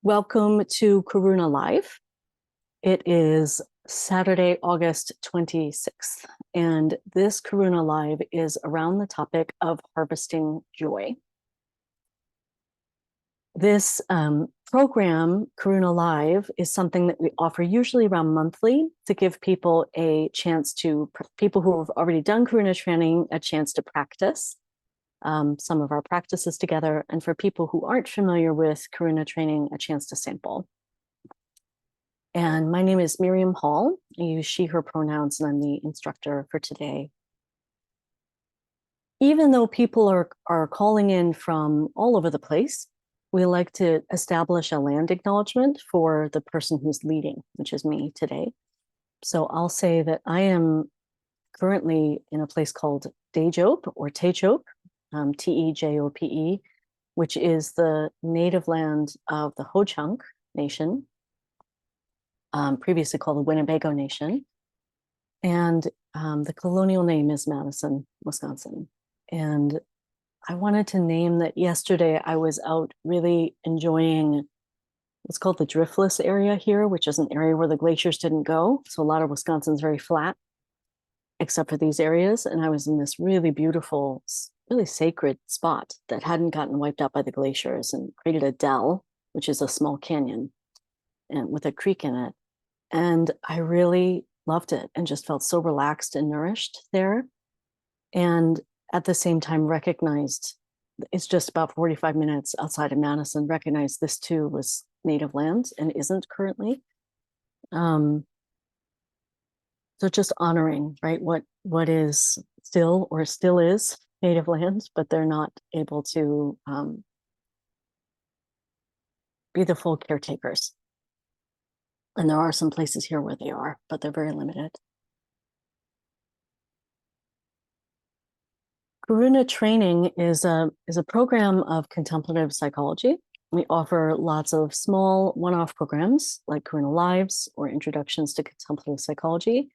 Welcome to Karuna Live. It is Saturday, August 26th, and this Karuna Live is around the topic of harvesting joy. This program, Karuna Live, is something that we offer usually around monthly to give people a chance to, people who have already done Karuna training, a chance to practice some of our practices together, and for people who aren't familiar with Karuna training, a chance to sample. And my name is Miriam Hall. I use she, her pronouns, and I'm the instructor for today. Even though people are calling in from all over the place, we like to establish a land acknowledgement for the person who's leading, which is me today. So I'll say that I am currently in a place called Tejope or Tejope, Tejope, which is the native land of the Ho-Chunk Nation, previously called the Winnebago Nation. And the colonial name is Madison, Wisconsin. And I wanted to name that yesterday I was out really enjoying what's called the driftless area here, which is an area where the glaciers didn't go. So a lot of Wisconsin's very flat, except for these areas. And I was in this really beautiful, really sacred spot that hadn't gotten wiped out by the glaciers and created a dell, which is a small canyon and with a creek in it. And I really loved it and just felt so relaxed and nourished there. And at the same time recognized it's just about 45 minutes outside of Madison, recognized this too was native land and isn't currently. So just honoring, right, what is still or still is native land, but they're not able to be the full caretakers. And there are some places here where they are, but they're very limited. Karuna training is a program of contemplative psychology. We offer lots of small one-off programs like Karuna Lives or introductions to contemplative psychology.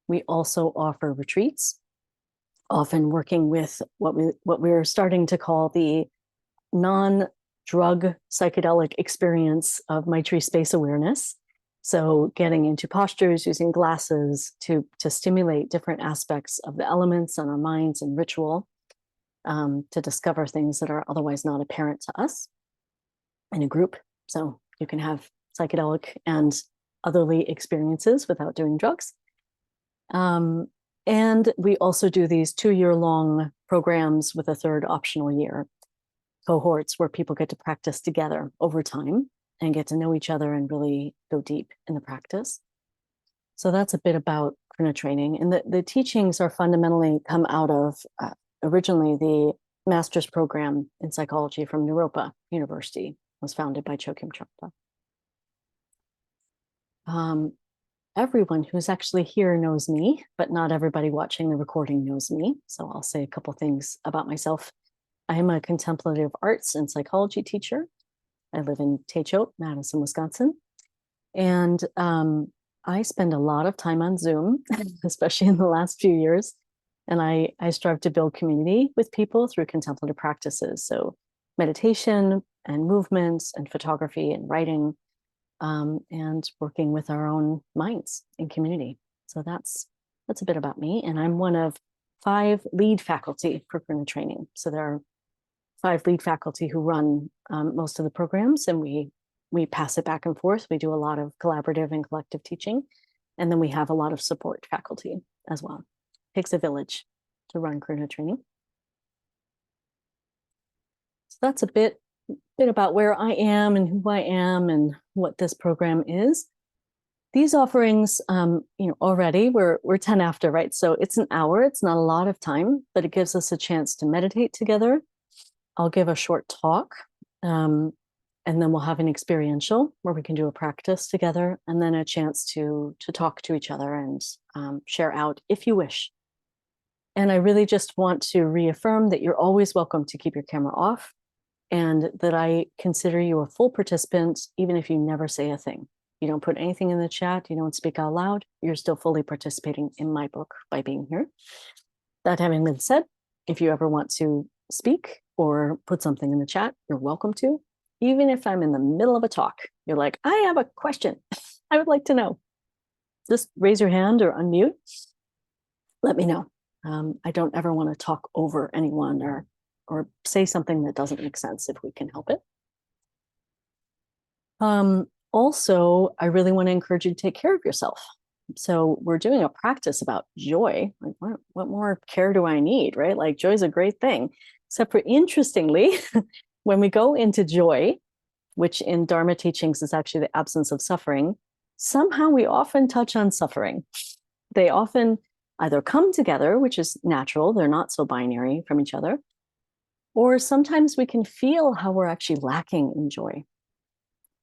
We also offer retreats, often working with what we're starting to call the non-drug psychedelic experience of Maitri space awareness. So getting into postures, using glasses to stimulate different aspects of the elements on our minds and ritual, to discover things that are otherwise not apparent to us in a group. So you can have psychedelic and otherly experiences without doing drugs. And we also do these 2-year-long programs with a third optional year, cohorts where people get to practice together over time and get to know each other and really go deep in the practice. So that's a bit about Karuna training. And the teachings are fundamentally come out of originally the master's program in psychology from Naropa University, was founded by Chogyam Trungpa. Everyone who's actually here knows me, but not everybody watching the recording knows me. So I'll say a couple things about myself. I am a contemplative arts and psychology teacher. I live in Tejope, Madison, Wisconsin. And I spend a lot of time on Zoom, especially in the last few years. And I strive to build community with people through contemplative practices. So meditation and movements and photography and writing, and working with our own minds in community. So that's a bit about me. And I'm one of 5 lead faculty for Karuna training. So there are 5 lead faculty who run most of the programs, and we pass it back and forth. We do a lot of collaborative and collective teaching. And then we have a lot of support faculty as well. It takes a village to run Karuna training. So that's a bit about where I am and who I am and what this program is. These offerings, already we're 10 after, right? So it's an hour. It's not a lot of time, but it gives us a chance to meditate together. I'll give a short talk, and then we'll have an experiential where we can do a practice together, and then a chance to talk to each other and share out if you wish. And I really just want to reaffirm that you're always welcome to keep your camera off, and that I consider you a full participant, even if you never say a thing. You don't put anything in the chat, you don't speak out loud, you're still fully participating in my book by being here. That having been said, if you ever want to speak or put something in the chat, you're welcome to. Even if I'm in the middle of a talk, you're like, I have a question. I would like to know. Just raise your hand or unmute. Let me know. I don't ever want to talk over anyone or say something that doesn't make sense if we can help it. Also, I really want to encourage you to take care of yourself. So we're doing a practice about joy. Like, what more care do I need, right? Like, joy is a great thing. Except for, interestingly, when we go into joy, which in Dharma teachings is actually the absence of suffering, somehow we often touch on suffering. They often either come together, which is natural, they're not so binary from each other, or sometimes we can feel how we're actually lacking in joy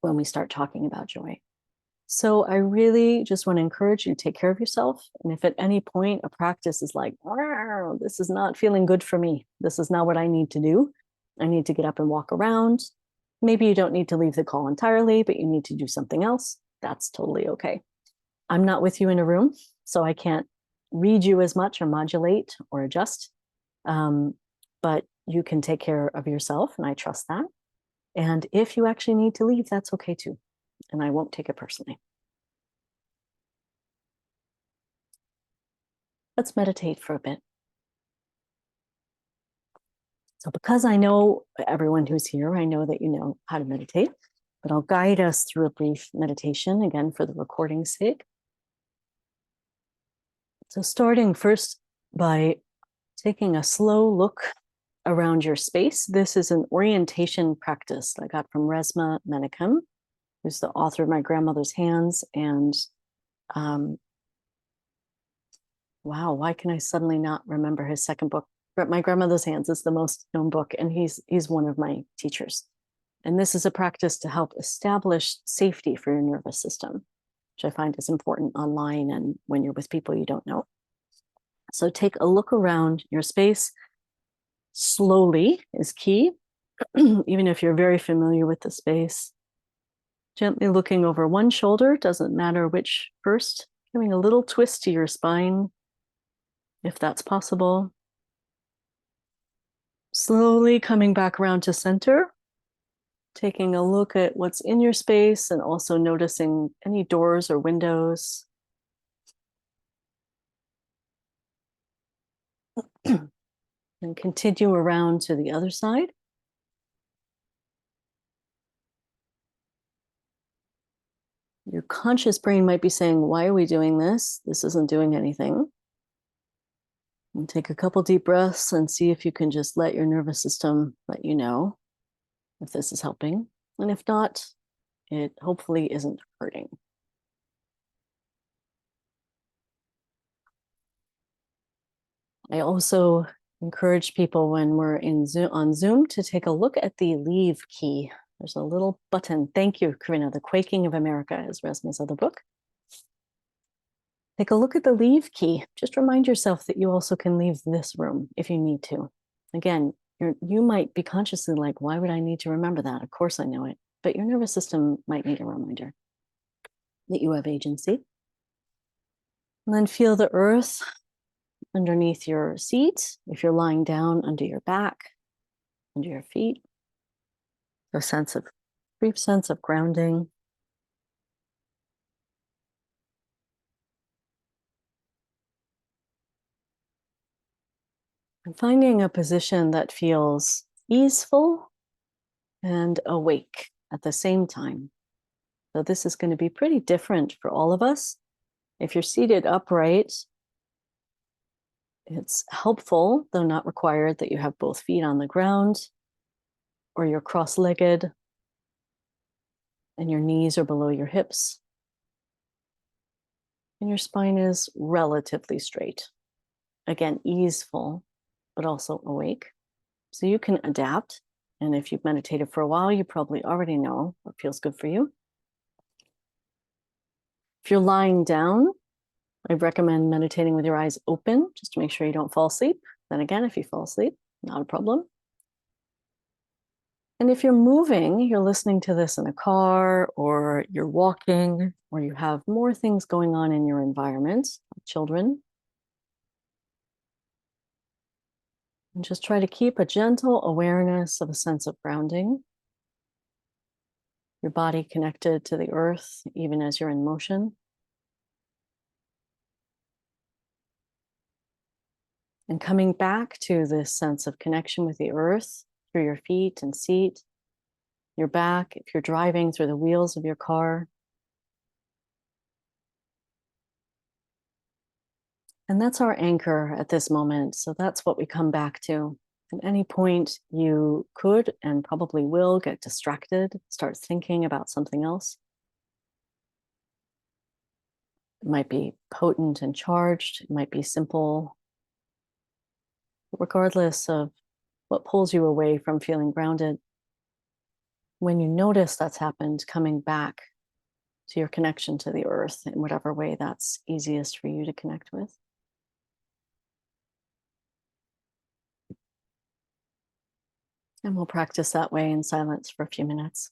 when we start talking about joy. So I really just want to encourage you to take care of yourself. And if at any point a practice is like, this is not feeling good for me, this is not what I need to do, I need to get up and walk around. Maybe you don't need to leave the call entirely, but you need to do something else. That's totally okay. I'm not with you in a room, so I can't read you as much or modulate or adjust. But you can take care of yourself, and I trust that. And if you actually need to leave, that's okay too. And I won't take it personally. Let's meditate for a bit. So because I know everyone who's here, I know that you know how to meditate, but I'll guide us through a brief meditation, again, for the recording's sake. So starting first by taking a slow look around your space. This is an orientation practice I got from Resmaa Menakem, who's the author of My Grandmother's Hands. And wow, why can I suddenly not remember his second book? But My Grandmother's Hands is the most known book, and he's one of my teachers. And this is a practice to help establish safety for your nervous system, which I find is important online and when you're with people you don't know. So take a look around your space. Slowly is key, even if you're very familiar with the space. Gently looking over one shoulder, doesn't matter which first, giving a little twist to your spine, if that's possible. Slowly coming back around to center, taking a look at what's in your space and also noticing any doors or windows. And continue around to the other side. Your conscious brain might be saying, why are we doing this? This isn't doing anything. And take a couple deep breaths and see if you can just let your nervous system let you know if this is helping. And if not, it hopefully isn't hurting. I also encourage people when we're on Zoom to take a look at the leave key. There's a little button. Thank you, Karuna. The Quaking of America is Resmaa's other book. Take a look at the leave key. Just remind yourself that you also can leave this room if you need to. Again, you might be consciously like, why would I need to remember that? Of course I know it. But your nervous system might need a reminder that you have agency. And then feel the earth underneath your seat. If you're lying down, under your back, under your feet. A brief sense of grounding. And finding a position that feels easeful and awake at the same time. So this is going to be pretty different for all of us. If you're seated upright, it's helpful, though not required, that you have both feet on the ground or you're cross-legged and your knees are below your hips. And your spine is relatively straight. Again, easeful, but also awake. So you can adapt. And if you've meditated for a while, you probably already know what feels good for you. If you're lying down, I recommend meditating with your eyes open, just to make sure you don't fall asleep. Then again, if you fall asleep, not a problem. And if you're moving, you're listening to this in a car, or you're walking, or you have more things going on in your environment, like children. And just try to keep a gentle awareness of a sense of grounding. your body connected to the earth, even as you're in motion. And coming back to this sense of connection with the earth through your feet and seat, your back, if you're driving through the wheels of your car. And that's our anchor at this moment. So that's what we come back to. At any point, you could and probably will get distracted, start thinking about something else. It might be potent and charged, it might be simple. Regardless of what pulls you away from feeling grounded, when you notice that's happened, coming back to your connection to the earth in whatever way that's easiest for you to connect with. And we'll practice that way in silence for a few minutes.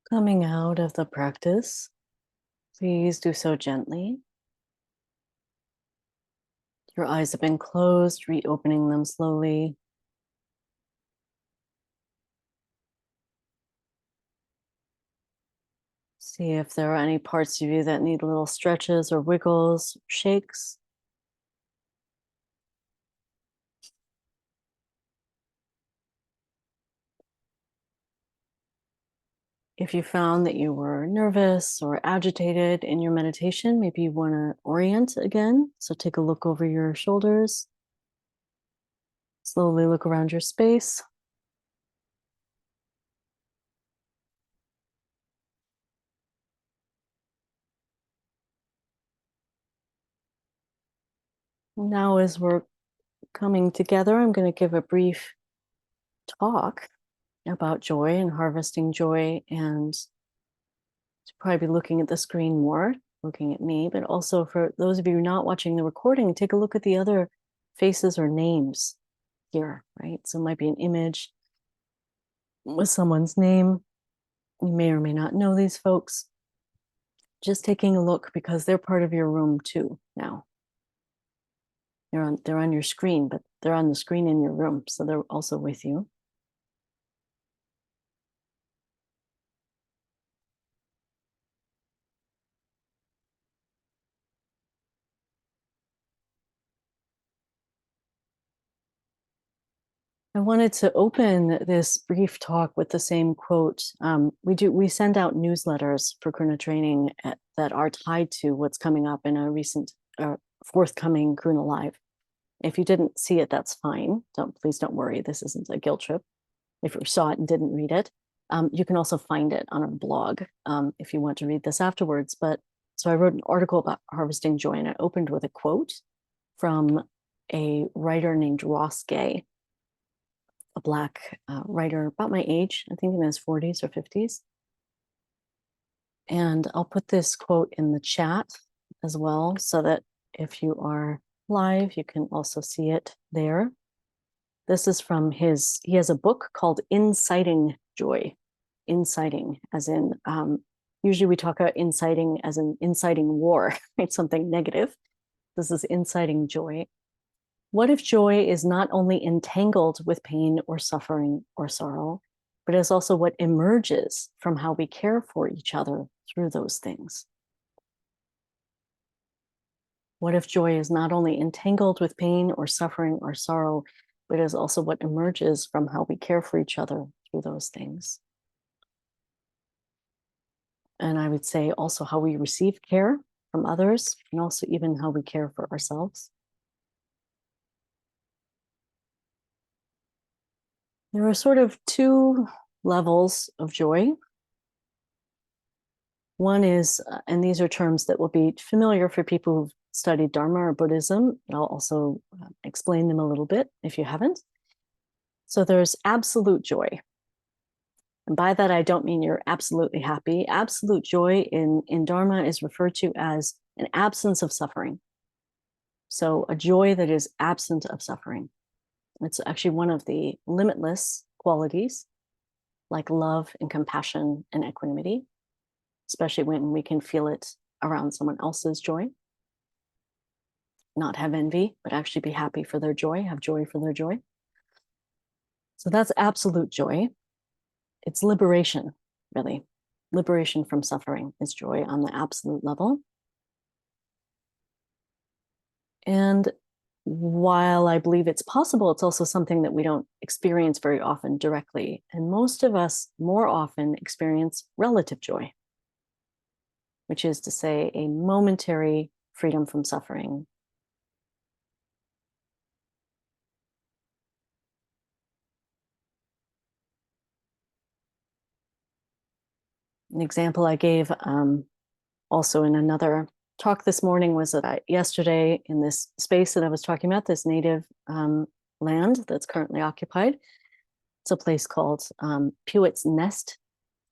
Coming out of the practice, please do so gently. Your eyes have been closed, reopening them slowly. See if there are any parts of you that need little stretches or wiggles, shakes. If you found that you were nervous or agitated in your meditation, maybe you want to orient again. So take a look over your shoulders. Slowly look around your space. Now, as we're coming together, I'm going to give a brief talk about joy and harvesting joy, and to probably be looking at the screen more, looking at me, but also for those of you not watching the recording, take a look at the other faces or names here, right? So it might be an image with someone's name. You may or may not know these folks. Just taking a look because they're part of your room too now. They're on your screen, but they're on the screen in your room, so they're also with you. I wanted to open this brief talk with the same quote. We send out newsletters for Karuna training that are tied to what's coming up in a recent forthcoming Karuna Live. If you didn't see it, that's fine. Please don't worry. This isn't a guilt trip. If you saw it and didn't read it, you can also find it on our blog if you want to read this afterwards. But so I wrote an article about harvesting joy, and I opened with a quote from a writer named Ross Gay, a Black writer about my age, I think in his 40s or 50s. And I'll put this quote in the chat as well, so that if you are live, you can also see it there. This is from he has a book called Inciting Joy. Inciting, as in, usually we talk about inciting as in inciting war, right? Something negative. This is inciting joy. What if joy is not only entangled with pain or suffering or sorrow, but is also what emerges from how we care for each other through those things? What if joy is not only entangled with pain or suffering or sorrow, but is also what emerges from how we care for each other through those things? And I would say also how we receive care from others, and also even how we care for ourselves. There are sort of two levels of joy. One is, and these are terms that will be familiar for people who've studied Dharma or Buddhism. I'll also explain them a little bit if you haven't. So there's absolute joy. And by that, I don't mean you're absolutely happy. Absolute joy in Dharma is referred to as an absence of suffering. So a joy that is absent of suffering. It's actually one of the limitless qualities, like love and compassion and equanimity, especially when we can feel it around someone else's joy. Not have envy, but actually be happy for their joy, have joy for their joy. So that's absolute joy. It's liberation, really. Liberation from suffering is joy on the absolute level. And while I believe it's possible, it's also something that we don't experience very often directly. And most of us more often experience relative joy, which is to say a momentary freedom from suffering. An example I gave also in another talk this morning was that yesterday in this space that I was talking about, this native land that's currently occupied, it's a place called Pewett's Nest.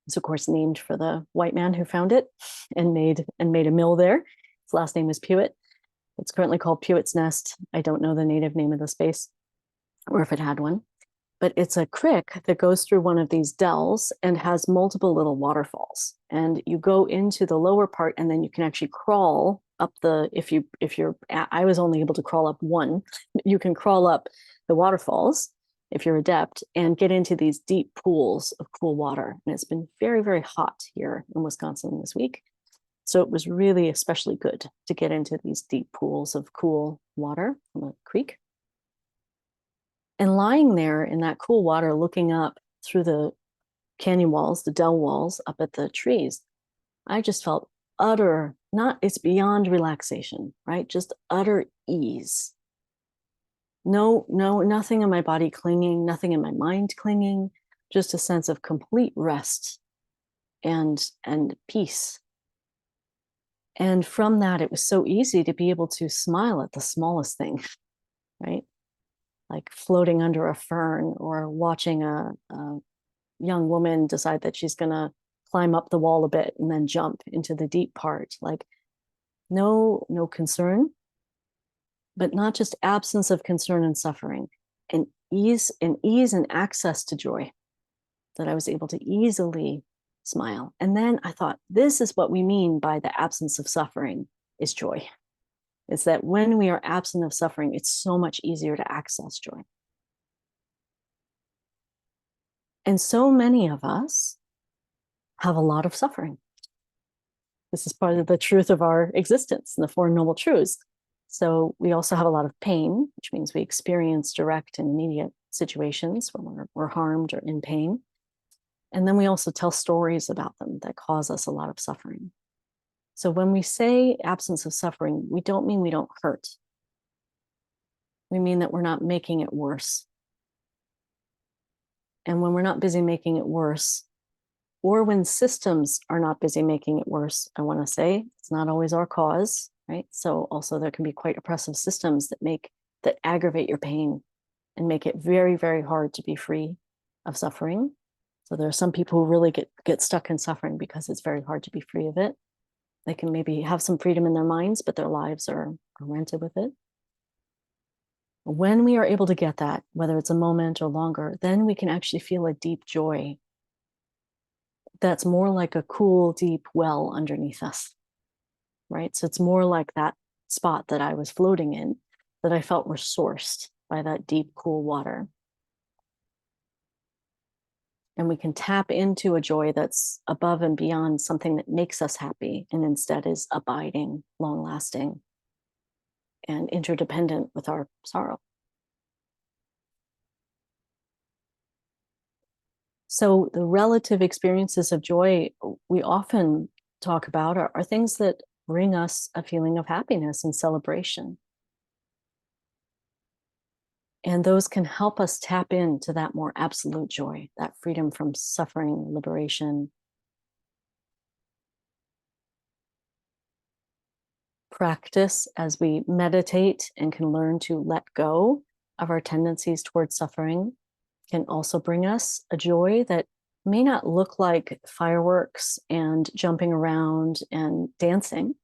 It's of course named for the white man who found it and made a mill there. His last name is Pewett. It's currently called Pewett's Nest. I don't know the native name of the space or if it had one. but it's a creek that goes through one of these dells and has multiple little waterfalls. And you go into the lower part, and then you can actually crawl up the, I was only able to crawl up one. You can crawl up the waterfalls if you're adept and get into these deep pools of cool water. And it's been very, very hot here in Wisconsin this week. So it was really especially good to get into these deep pools of cool water from a creek. And lying there in that cool water, looking up through the canyon walls, the dell walls, up at the trees, I just felt it's beyond relaxation, right? Just utter ease. No, nothing in my body clinging, nothing in my mind clinging, just a sense of complete rest and peace. And from that, it was so easy to be able to smile at the smallest thing, right? Like floating under a fern, or watching a young woman decide that she's going to climb up the wall a bit and then jump into the deep part. Like no concern, but not just absence of concern and suffering, and ease and access to joy, that I was able to easily smile. And then I thought, this is what we mean by the absence of suffering is joy. It's that when we are absent of suffering, it's so much easier to access joy. And so many of us have a lot of suffering. This is part of the truth of our existence and the Four Noble Truths. So we also have a lot of pain, which means we experience direct and immediate situations when we're harmed or in pain. And then we also tell stories about them that cause us a lot of suffering. So when we say absence of suffering, we don't mean we don't hurt. We mean that we're not making it worse. And when we're not busy making it worse, or when systems are not busy making it worse, I want to say it's not always our cause, right? So also there can be quite oppressive systems that aggravate your pain and make it very, very hard to be free of suffering. So there are some people who really get stuck in suffering because it's very hard to be free of it. They can maybe have some freedom in their minds, but their lives are rented with it. When we are able to get that, whether it's a moment or longer, then we can actually feel a deep joy that's more like a cool, deep well underneath us, right? So it's more like that spot that I was floating in, that I felt were sourced by that deep, cool water. And we can tap into a joy that's above and beyond something that makes us happy, and instead is abiding, long-lasting, and interdependent with our sorrow. So the relative experiences of joy we often talk about are things that bring us a feeling of happiness and celebration. And those can help us tap into that more absolute joy, that freedom from suffering, liberation. Practice as we meditate and can learn to let go of our tendencies towards suffering can also bring us a joy that may not look like fireworks and jumping around and dancing.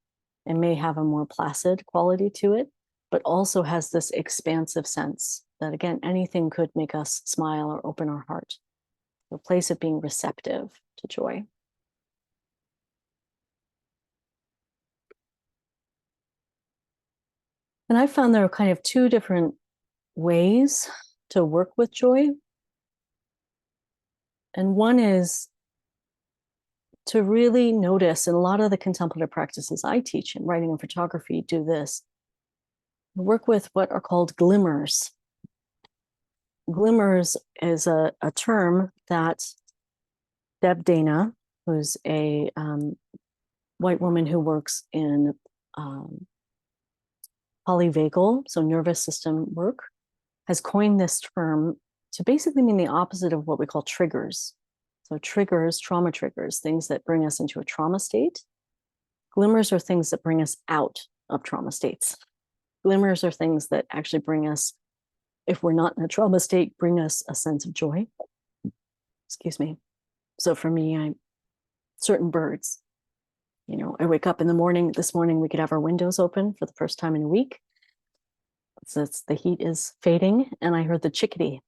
It may have a more placid quality to it, but also has this expansive sense that, again, anything could make us smile or open our heart, the place of being receptive to joy. And I found there are kind of two different ways to work with joy. And one is to really notice, and a lot of the contemplative practices I teach in writing and photography do this, work with what are called glimmers. Glimmers is a term that Deb Dana, who's a white woman who works in polyvagal, so nervous system work, has coined this term to basically mean the opposite of what we call triggers. So triggers, trauma triggers, things that bring us into a trauma state. Glimmers are things that bring us out of trauma states. Glimmers are things that actually bring us, if we're not in a trauma state, bring us a sense of joy. Excuse me. So for me, certain birds, I wake up in the morning. This morning, we could have our windows open for the first time in a week. So the heat is fading, and I heard the chickadee.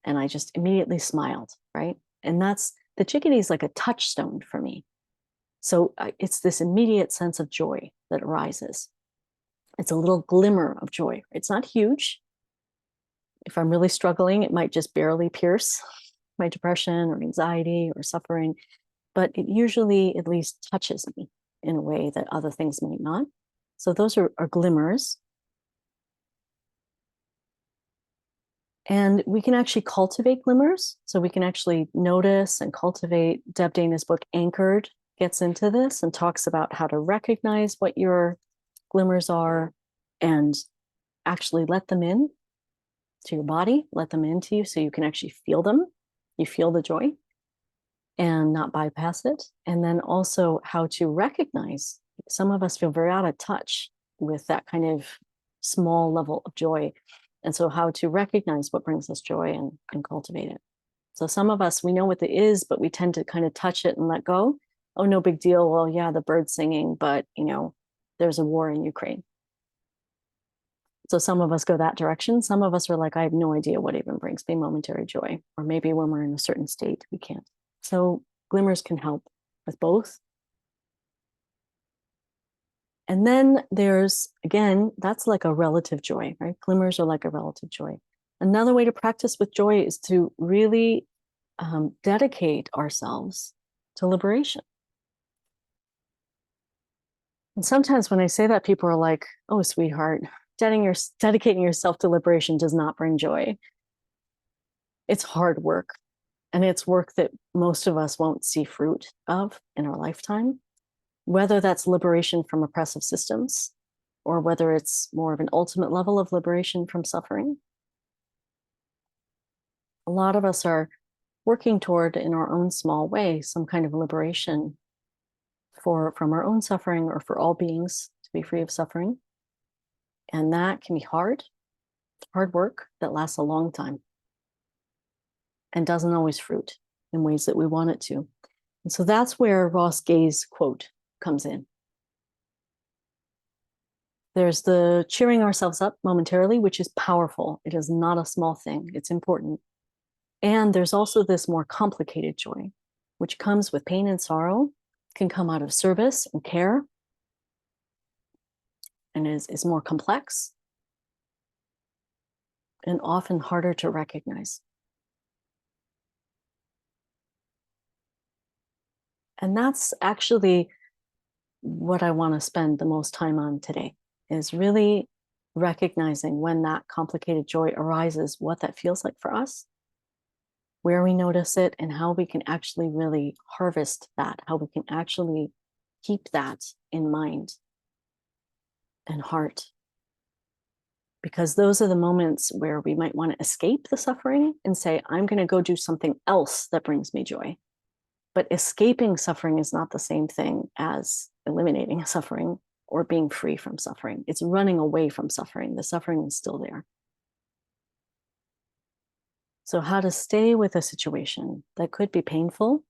And I just immediately smiled, right? And that's the chickadee is like a touchstone for me. So it's this immediate sense of joy that arises. It's a little glimmer of joy. It's not huge. If I'm really struggling, it might just barely pierce my depression or anxiety or suffering, but it usually at least touches me in a way that other things might not. So those are glimmers. And we can actually cultivate glimmers. So we can actually notice and cultivate. Deb Dana's book, Anchored, gets into this and talks about how to recognize what your glimmers are and actually let them in to your body, let them into you so you can actually feel them. You feel the joy and not bypass it. And then also how to recognize. Some of us feel very out of touch with that kind of small level of joy. And so how to recognize what brings us joy and cultivate it. So some of us, we know what it is, but we tend to kind of touch it and let go. Oh, no big deal. Well, yeah, the bird's singing, but there's a war in Ukraine. So some of us go that direction. Some of us are like, I have no idea what even brings me momentary joy. Or maybe when we're in a certain state, we can't. So glimmers can help with both. And then there's, again, that's like a relative joy, right? Glimmers are like a relative joy. Another way to practice with joy is to really dedicate ourselves to liberation. And sometimes when I say that, people are like, oh, sweetheart, dedicating yourself to liberation does not bring joy. It's hard work. And it's work that most of us won't see fruit of in our lifetime, whether that's liberation from oppressive systems or whether it's more of an ultimate level of liberation from suffering. A lot of us are working toward, in our own small way, some kind of liberation from our own suffering or for all beings to be free of suffering. And that can be hard work that lasts a long time and doesn't always fruit in ways that we want it to. And so that's where Ross Gay's quote comes in. There's the cheering ourselves up momentarily, which is powerful. It is not a small thing. It's important. And there's also this more complicated joy, which comes with pain and sorrow, can come out of service and care, and is more complex and often harder to recognize. And that's actually what I want to spend the most time on today, is really recognizing when that complicated joy arises, what that feels like for us, where we notice it, and how we can actually really harvest that, how we can actually keep that in mind and heart. Because those are the moments where we might want to escape the suffering and say, I'm going to go do something else that brings me joy. But escaping suffering is not the same thing as eliminating suffering or being free from suffering. It's running away from suffering. The suffering is still there. So how to stay with a situation that could be painful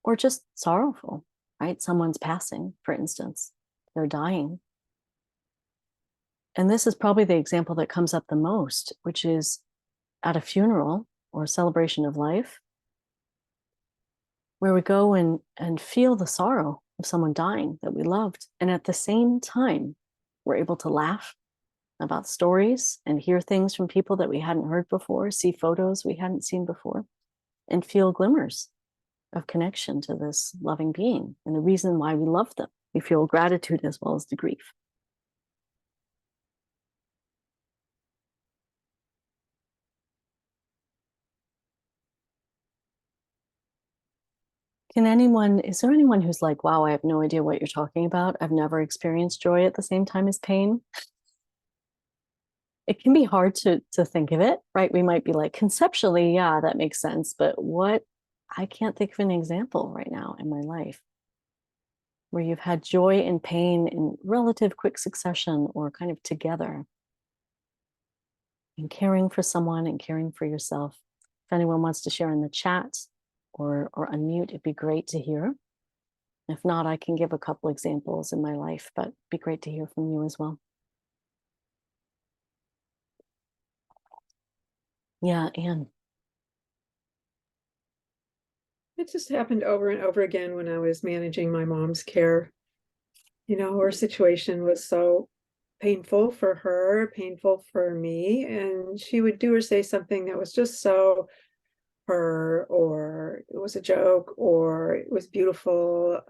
or just sorrowful, right? Someone's passing, for instance, they're dying. And this is probably the example that comes up the most, which is at a funeral or a celebration of life, where we go and feel the sorrow of someone dying that we loved. And at the same time, we're able to laugh about stories and hear things from people that we hadn't heard before, see photos we hadn't seen before, and feel glimmers of connection to this loving being and the reason why we love them. We feel gratitude as well as the grief. Is there anyone who's like, wow, I have no idea what you're talking about. I've never experienced joy at the same time as pain. It can be hard to think of it, right? We might be like, conceptually, yeah, that makes sense. But I can't think of an example right now in my life where you've had joy and pain in relative quick succession or kind of together, and caring for someone and caring for yourself. If anyone wants to share in the chat or unmute, it'd be great to hear. If not, I can give a couple examples in my life, but it'd be great to hear from you as well. Yeah, and It just happened over and over again when I was managing my mom's care. You know, her situation was so painful for her, painful for me, and she would do or say something that was just so her, or it was a joke, or it was beautiful.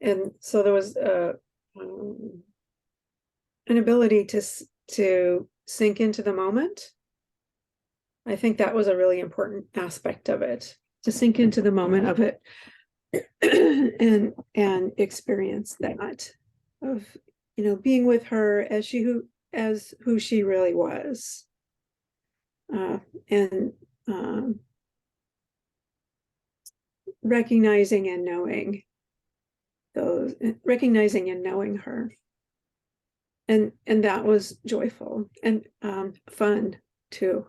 And so there was um, an ability to sink into the moment. I think that was a really important aspect of it, to sink into the moment of it and experience that of, you know, being with her as who she really was, and recognizing and knowing those, recognizing and knowing her, and that was joyful and fun too,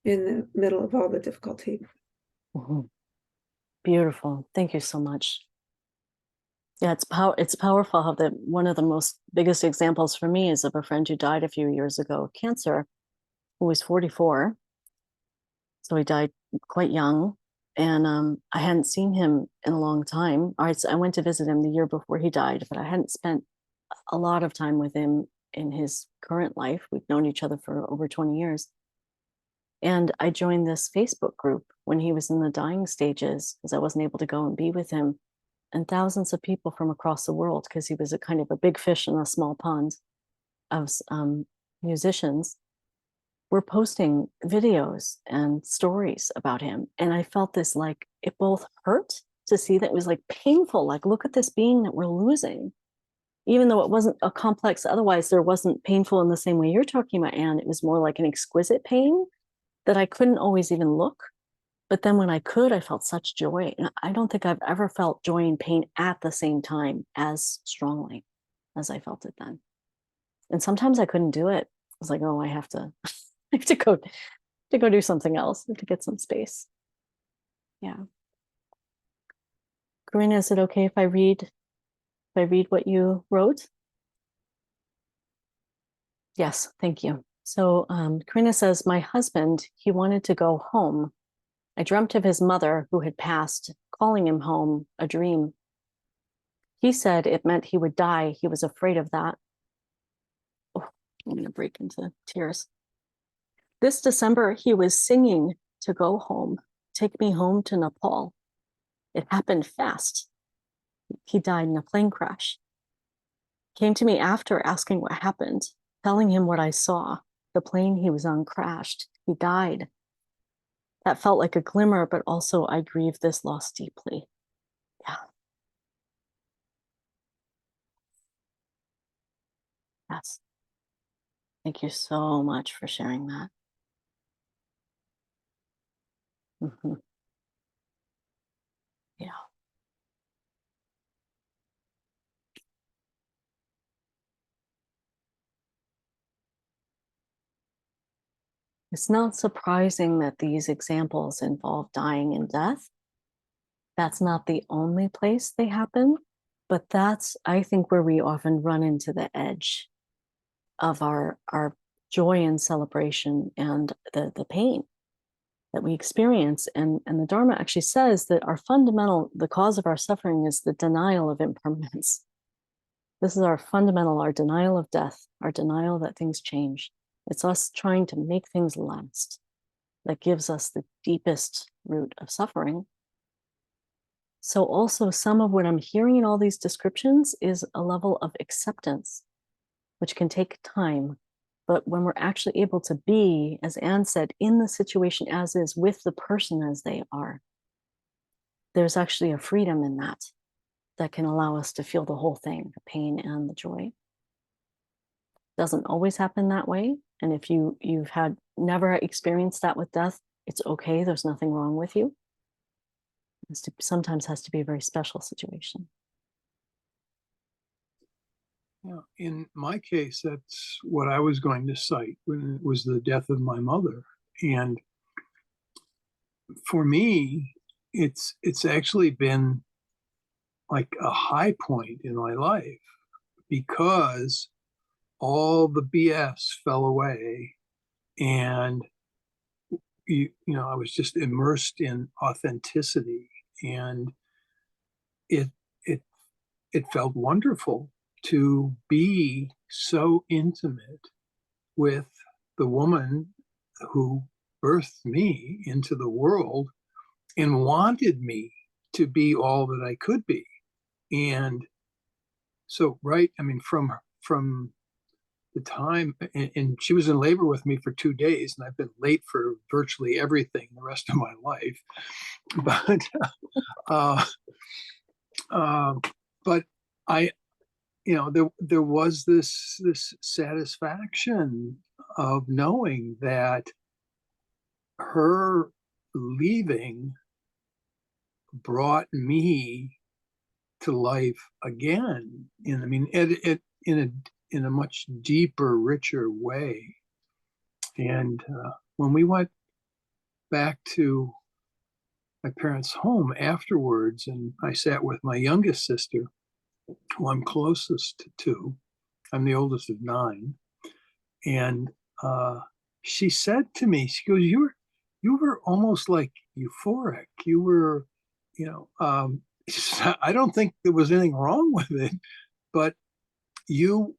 in the middle of all the difficulty. mhm, beautiful. Thank you so much. Yeah, it's powerful how the one of the most biggest examples for me is of a friend who died a few years ago of cancer, who was 44. So he died quite young. And I hadn't seen him in a long time. I went to visit him the year before he died, but I hadn't spent a lot of time with him in his current life. We've known each other for over 20 years. And I joined this Facebook group when he was in the dying stages because I wasn't able to go and be with him. And thousands of people from across the world, because he was a kind of a big fish in a small pond of musicians, were posting videos and stories about him. And I felt this, like, it both hurt to see that, it was like painful, like, look at this being that we're losing. Even though it wasn't a complex, otherwise, there wasn't painful in the same way you're talking about, Anne. It was more like an exquisite pain that I couldn't always even look. But then when I could, I felt such joy. And I don't think I've ever felt joy and pain at the same time as strongly as I felt it then. And sometimes I couldn't do it. I was like, oh, I have to, I have to go do something else, I have to get some space. Yeah. Karina, is it okay if I read what you wrote? Yes, thank you. So Karina says, my husband, he wanted to go home. I dreamt of his mother who had passed, calling him home, a dream. He said it meant he would die. He was afraid of that. Oh, I'm going to break into tears. This December, he was singing to go home, take me home to Nepal. It happened fast. He died in a plane crash. Came to me after asking what happened, telling him what I saw. The plane he was on crashed. He died. That felt like a glimmer, but also I grieve this loss deeply. Yeah. Yes. Thank you so much for sharing that. Mhm. Yeah. It's not surprising that these examples involve dying and death. That's not the only place they happen, but that's, I think, where we often run into the edge of our joy and celebration and the pain that we experience. And the Dharma actually says that the cause of our suffering is the denial of impermanence. This is our fundamental, our denial of death, our denial that things change. It's us trying to make things last that gives us the deepest root of suffering. So also some of what I'm hearing in all these descriptions is a level of acceptance, which can take time. But when we're actually able to be, as Anne said, in the situation as is, with the person as they are, there's actually a freedom in that that can allow us to feel the whole thing, the pain and the joy. Doesn't always happen that way. And if you've had never experienced that with death, it's okay. There's nothing wrong with you. Sometimes has to be a very special situation. Yeah, in my case, that's what I was going to cite when it was the death of my mother. And for me, it's actually been like a high point in my life because all the BS fell away and I was just immersed in authenticity, and it it it felt wonderful to be so intimate with the woman who birthed me into the world and wanted me to be all that I could be. And so, right, I mean, from the time, and she was in labor with me for 2 days, and I've been late for virtually everything the rest of my life. But uh, uh, but I, there was this satisfaction of knowing that her leaving brought me to life again. And I mean, in a much deeper, richer way. And when we went back to my parents' home afterwards, and I sat with my youngest sister, who I'm closest to. I'm the oldest of 9, and she said to me, she goes, "You were almost like euphoric. You were, you know, I don't think there was anything wrong with it, but your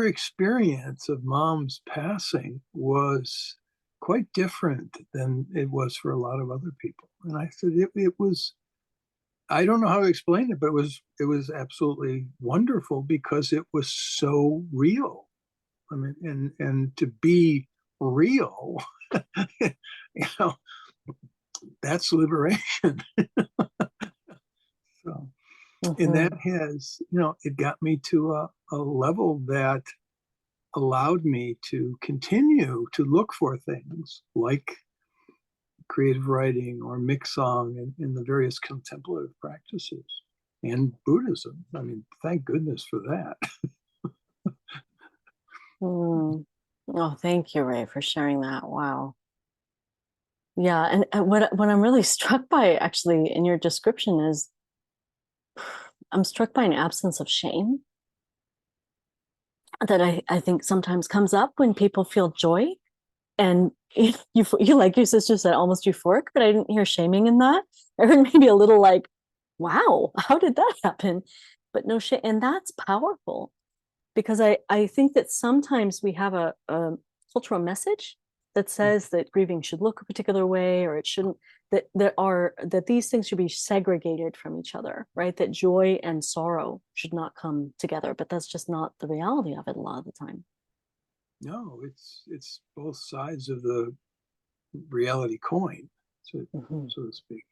experience of mom's passing was quite different than it was for a lot of other people." And I said, it was, I don't know how to explain it, but it was absolutely wonderful because it was so real. I mean, and to be real, you know, that's liberation. So, and that has, it got me to a level that allowed me to continue to look for things like creative writing or mix song and the various contemplative practices and Buddhism. I mean, thank goodness for that. Oh, thank you, Ray, for sharing that. Wow. Yeah, and what I'm really struck by actually in your description is I'm struck by an absence of shame that I think sometimes comes up when people feel joy. And you like your sister said, almost euphoric, but I didn't hear shaming in that. I heard maybe a little like, wow, how did that happen? But no shame. And that's powerful because I think that sometimes we have a cultural message that says that grieving should look a particular way, or it shouldn't, that these things should be segregated from each other, right? That joy and sorrow should not come together, but that's just not the reality of it a lot of the time. No, it's both sides of the reality coin, so to speak.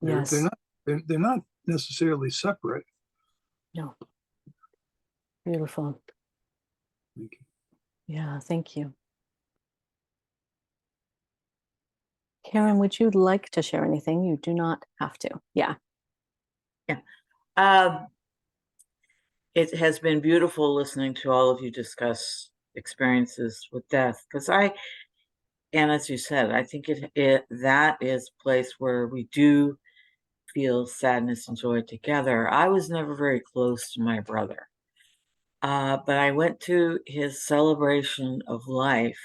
Yes. They're not necessarily separate. No. Beautiful. Thank you. Yeah, thank you. Karen, would you like to share anything? You do not have to. Yeah. Yeah. It has been beautiful listening to all of you discuss experiences with death, because and as you said, I think that is a place where we do feel sadness and joy together. I was never very close to my brother, but I went to his celebration of life,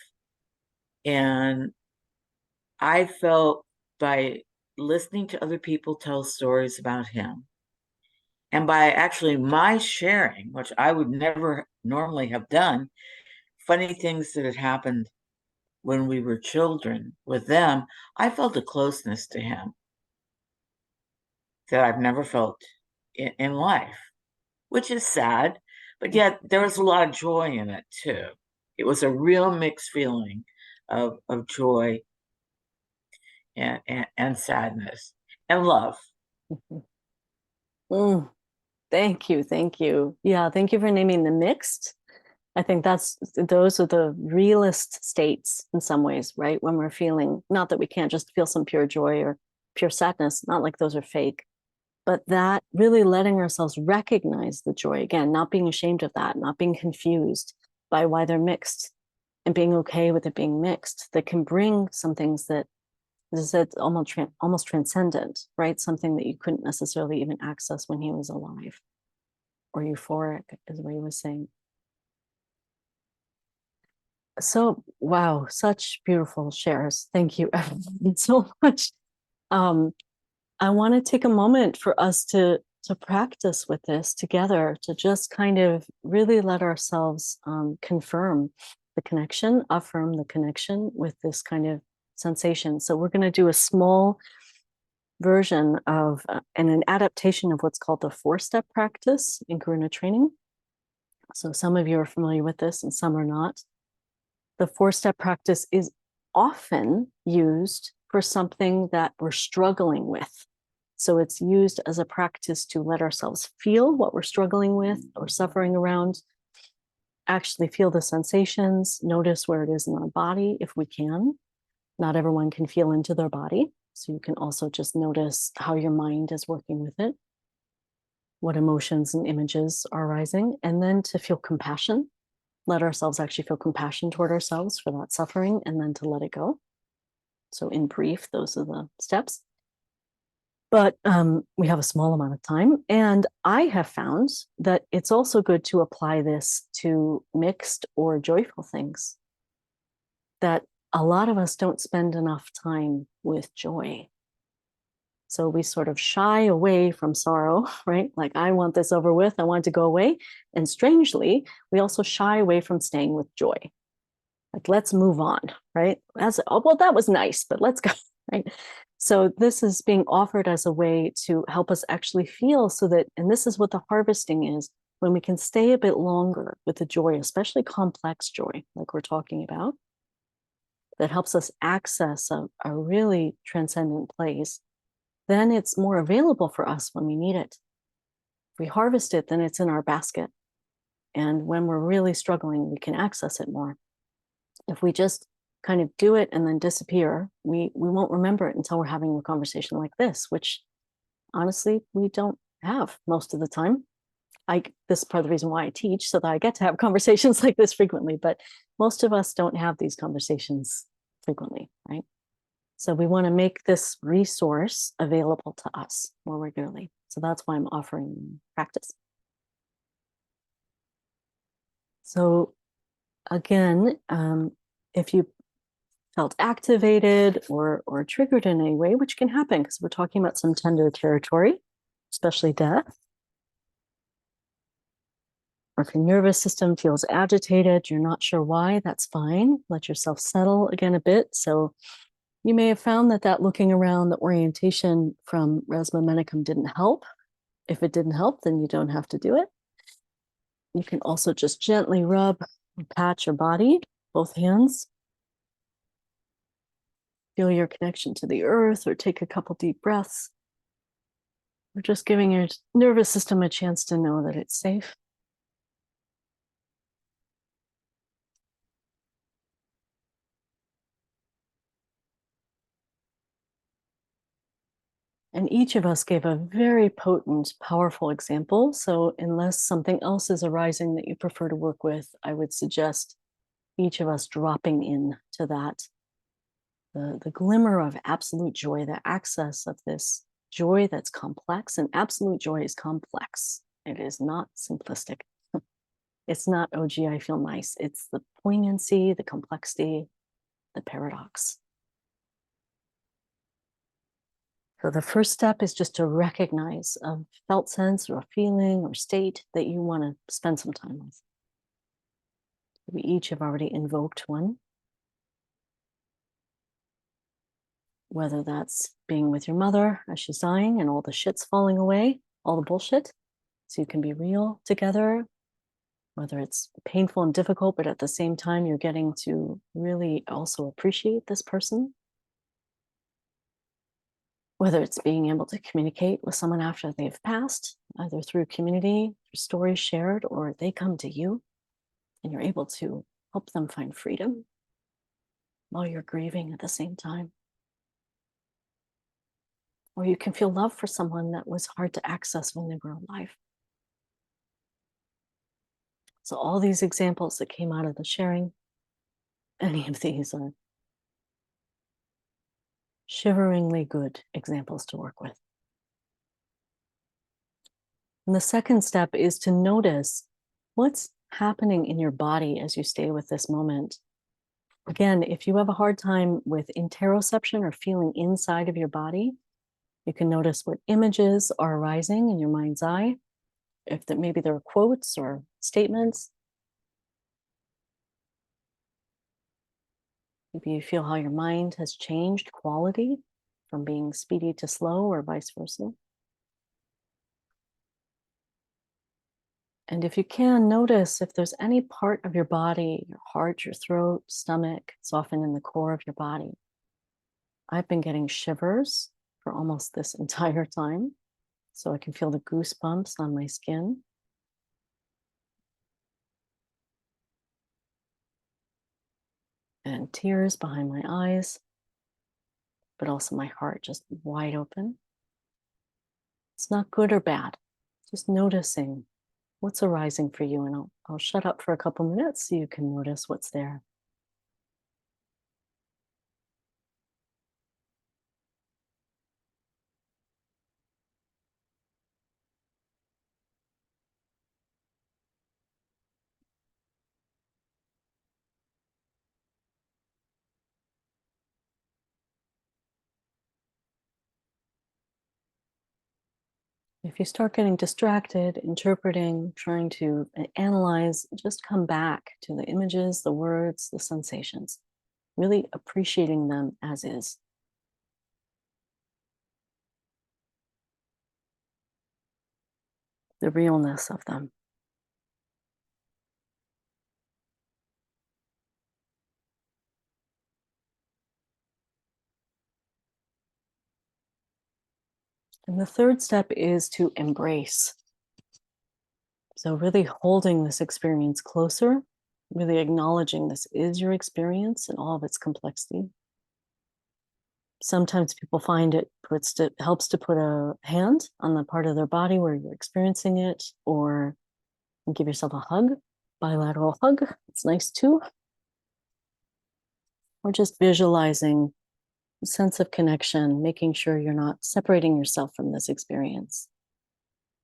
and I felt by listening to other people tell stories about him, and by actually my sharing, which I would never normally have done, funny things that had happened when we were children with them, I felt a closeness to him that I've never felt in life, which is sad, but yet there was a lot of joy in it too. It was a real mixed feeling of joy and sadness and love. Thank you. Thank you. Yeah, thank you for naming the mixed. I think those are the realist states in some ways, right? When we're feeling, not that we can't just feel some pure joy or pure sadness, not like those are fake, but that really letting ourselves recognize the joy again, not being ashamed of that, not being confused by why they're mixed, and being okay with it being mixed, that can bring some things that, as I said, almost transcendent, right? Something that you couldn't necessarily even access when he was alive, or euphoric, is what he was saying. So, wow, such beautiful shares. Thank you everyone so much. I want to take a moment for us to practice with this together, to just kind of really let ourselves confirm the connection, affirm the connection with this kind of sensation. So we're going to do a small version of and an adaptation of what's called the 4-step practice in Karuna training. So some of you are familiar with this and some are not. The 4-step practice is often used for something that we're struggling with. So it's used as a practice to let ourselves feel what we're struggling with or suffering around, actually feel the sensations, notice where it is in our body if we can. Not everyone can feel into their body. So you can also just notice how your mind is working with it, what emotions and images are arising, and then to feel compassion. Let ourselves actually feel compassion toward ourselves for that suffering, and then to let it go. So in brief, those are the steps. But we have a small amount of time. And I have found that it's also good to apply this to mixed or joyful things. That a lot of us don't spend enough time with joy. So we sort of shy away from sorrow, right? Like, I want this over with, I want it to go away. And strangely, we also shy away from staying with joy. Like, let's move on, right? Oh, well, that was nice, but let's go, right? So this is being offered as a way to help us actually feel, so that, and this is what the harvesting is, when we can stay a bit longer with the joy, especially complex joy, like we're talking about, that helps us access a really transcendent place, then it's more available for us when we need it. If we harvest it, then it's in our basket. And when we're really struggling, we can access it more. If we just kind of do it and then disappear, we won't remember it until we're having a conversation like this, which honestly, we don't have most of the time. This is part of the reason why I teach, so that I get to have conversations like this frequently, but most of us don't have these conversations frequently, right? So we want to make this resource available to us more regularly. So that's why I'm offering practice. So again, if you felt activated or triggered in any way, which can happen because we're talking about some tender territory, especially death. Or if your nervous system feels agitated, you're not sure why, that's fine. Let yourself settle again a bit. So you may have found that looking around, the orientation from Resma Menicum didn't help. If it didn't help, then you don't have to do it. You can also just gently rub and pat your body, both hands. Feel your connection to the earth, or take a couple deep breaths. We're just giving your nervous system a chance to know that it's safe. And each of us gave a very potent, powerful example. So unless something else is arising that you prefer to work with, I would suggest each of us dropping in to that. The glimmer of absolute joy, the access of this joy that's complex, and absolute joy is complex. It is not simplistic. It's not, oh, gee, I feel nice. It's the poignancy, the complexity, the paradox. So the first step is just to recognize a felt sense or a feeling or state that you want to spend some time with. We each have already invoked one. Whether that's being with your mother as she's dying and all the shit's falling away, all the bullshit, so you can be real together. Whether it's painful and difficult, but at the same time, you're getting to really also appreciate this person. Whether it's being able to communicate with someone after they've passed, either through community, through stories shared, or they come to you and you're able to help them find freedom while you're grieving at the same time. Or you can feel love for someone that was hard to access when they were alive. So all these examples that came out of the sharing, any of these are shiveringly good examples to work with. And the second step is to notice what's happening in your body as you stay with this moment. Again, if you have a hard time with interoception or feeling inside of your body, you can notice what images are arising in your mind's eye. If that maybe there are quotes or statements. Maybe you feel how your mind has changed quality from being speedy to slow or vice versa. And if you can, notice if there's any part of your body, your heart, your throat, stomach, it's often in the core of your body. I've been getting shivers for almost this entire time, so I can feel the goosebumps on my skin. And tears behind my eyes, but also my heart just wide open. It's not good or bad, just noticing what's arising for you. And I'll shut up for a couple minutes so you can notice what's there. If you start getting distracted, interpreting, trying to analyze, just come back to the images, the words, the sensations, really appreciating them as is. The realness of them. And the third step is to embrace. So really holding this experience closer, really acknowledging this is your experience and all of its complexity. Sometimes people find it helps to put a hand on the part of their body where you're experiencing it, or give yourself a hug, bilateral hug. It's nice too. Or just visualizing a sense of connection, making sure you're not separating yourself from this experience.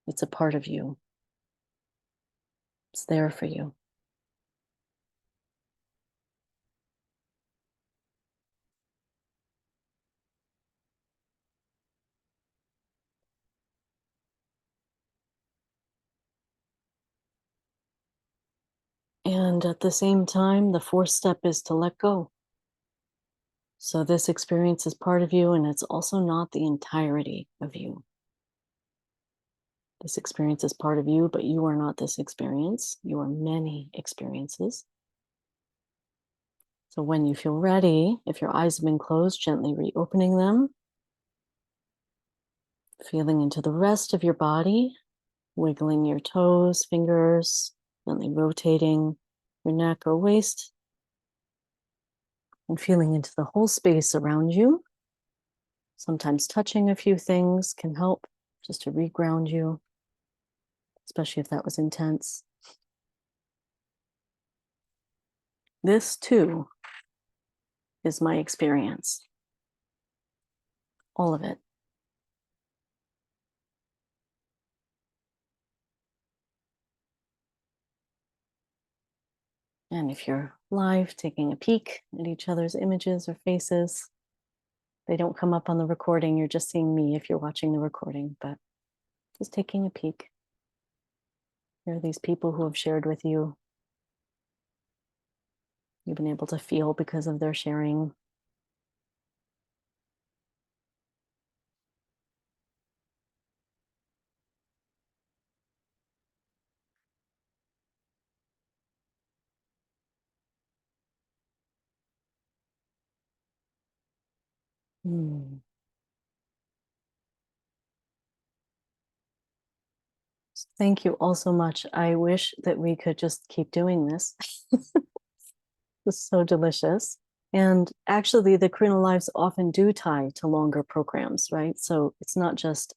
It's a part of you. It's there for you. And at the same time, the fourth step is to let go. So this experience is part of you, and it's also not the entirety of you. This experience is part of you, but you are not this experience. You are many experiences. So when you feel ready, if your eyes have been closed, gently reopening them, feeling into the rest of your body, wiggling your toes, fingers, gently rotating your neck or waist, and feeling into the whole space around you. Sometimes touching a few things can help just to reground you, especially if that was intense. This too is my experience. All of it. And if you're live, taking a peek at each other's images or faces, they don't come up on the recording. You're just seeing me if you're watching the recording, but just taking a peek. Here are these people who have shared with you. You've been able to feel because of their sharing. Thank you all so much. I wish that we could just keep doing this. It's so delicious. And actually, the Karuna Lives often do tie to longer programs, right? So it's not just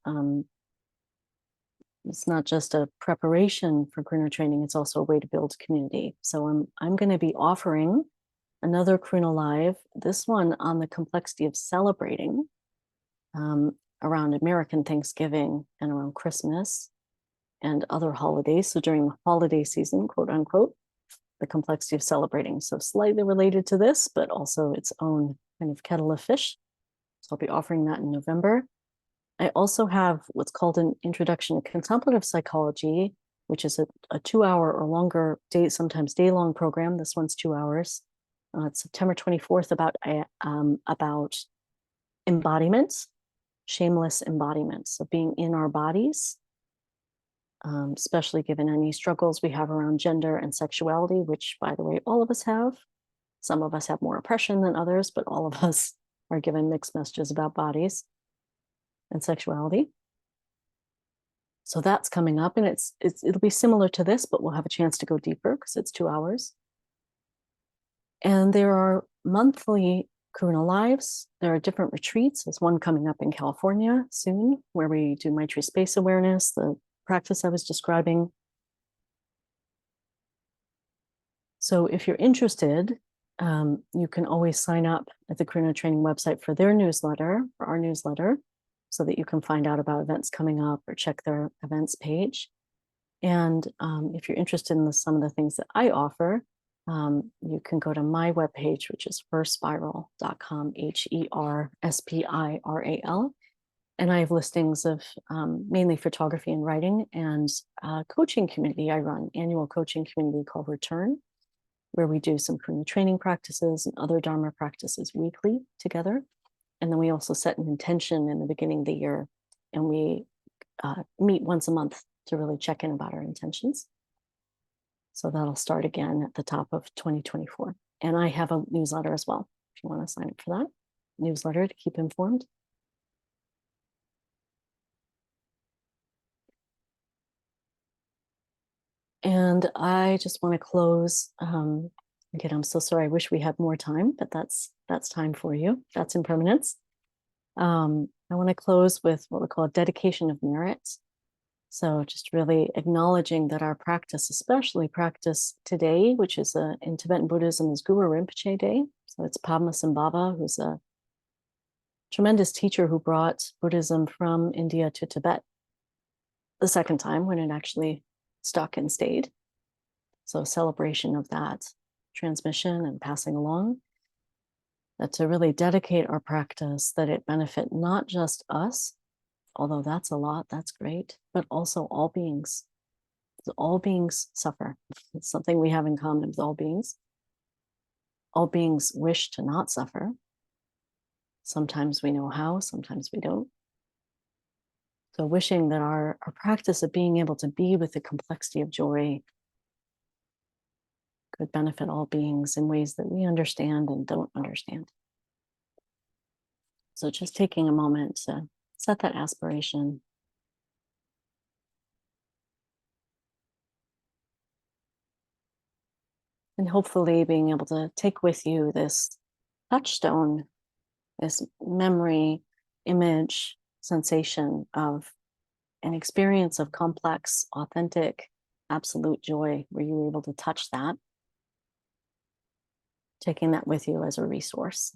a preparation for Karuna training. It's also a way to build community. So I'm going to be offering another Karuna Live, this one on the complexity of celebrating around American Thanksgiving and around Christmas and other holidays. So during the holiday season, quote unquote, the complexity of celebrating. So slightly related to this, but also its own kind of kettle of fish. So I'll be offering that in November. I also have what's called an Introduction to Contemplative Psychology, which is a 2-hour or longer day, sometimes day-long program. This one's 2 hours. It's September 24th about embodiment, shameless embodiment. So being in our bodies, especially given any struggles we have around gender and sexuality, which, by the way, all of us have. Some of us have more oppression than others, but all of us are given mixed messages about bodies and sexuality. So that's coming up, and it'll be similar to this, but we'll have a chance to go deeper because it's 2 hours. And there are monthly Karuna Lives. There are different retreats. There's one coming up in California soon, where we do Maitri space awareness, the practice I was describing. So if you're interested, you can always sign up at the Karuna Training website for their newsletter, for our newsletter, so that you can find out about events coming up or check their events page. And if you're interested in some of the things that I offer, you can go to my webpage, which is herspiral.com, HERSPIRAL. And I have listings of mainly photography and writing, and coaching community. I run annual coaching community called Return, where we do some Karuna training practices and other Dharma practices weekly together. And then we also set an intention in the beginning of the year, and we meet once a month to really check in about our intentions. So that'll start again at the top of 2024. And I have a newsletter as well, if you want to sign up for that newsletter to keep informed. And I just want to close. Again, I'm so sorry. I wish we had more time, but that's time for you. That's impermanence. I want to close with what we call a dedication of merit. So just really acknowledging that our practice, especially practice today, which is in Tibetan Buddhism, is Guru Rinpoche Day. So it's Padmasambhava, who's a tremendous teacher who brought Buddhism from India to Tibet the second time when it actually stuck and stayed. So celebration of that transmission and passing along. That to really dedicate our practice, that it benefit not just us, although that's a lot, that's great, but also all beings. All beings suffer. It's something we have in common with all beings. All beings wish to not suffer. Sometimes we know how, sometimes we don't. So wishing that our practice of being able to be with the complexity of joy could benefit all beings in ways that we understand and don't understand. So just taking a moment to set that aspiration. And hopefully being able to take with you this touchstone, this memory, image, sensation of an experience of complex, authentic, absolute joy, where you were able to touch that, taking that with you as a resource.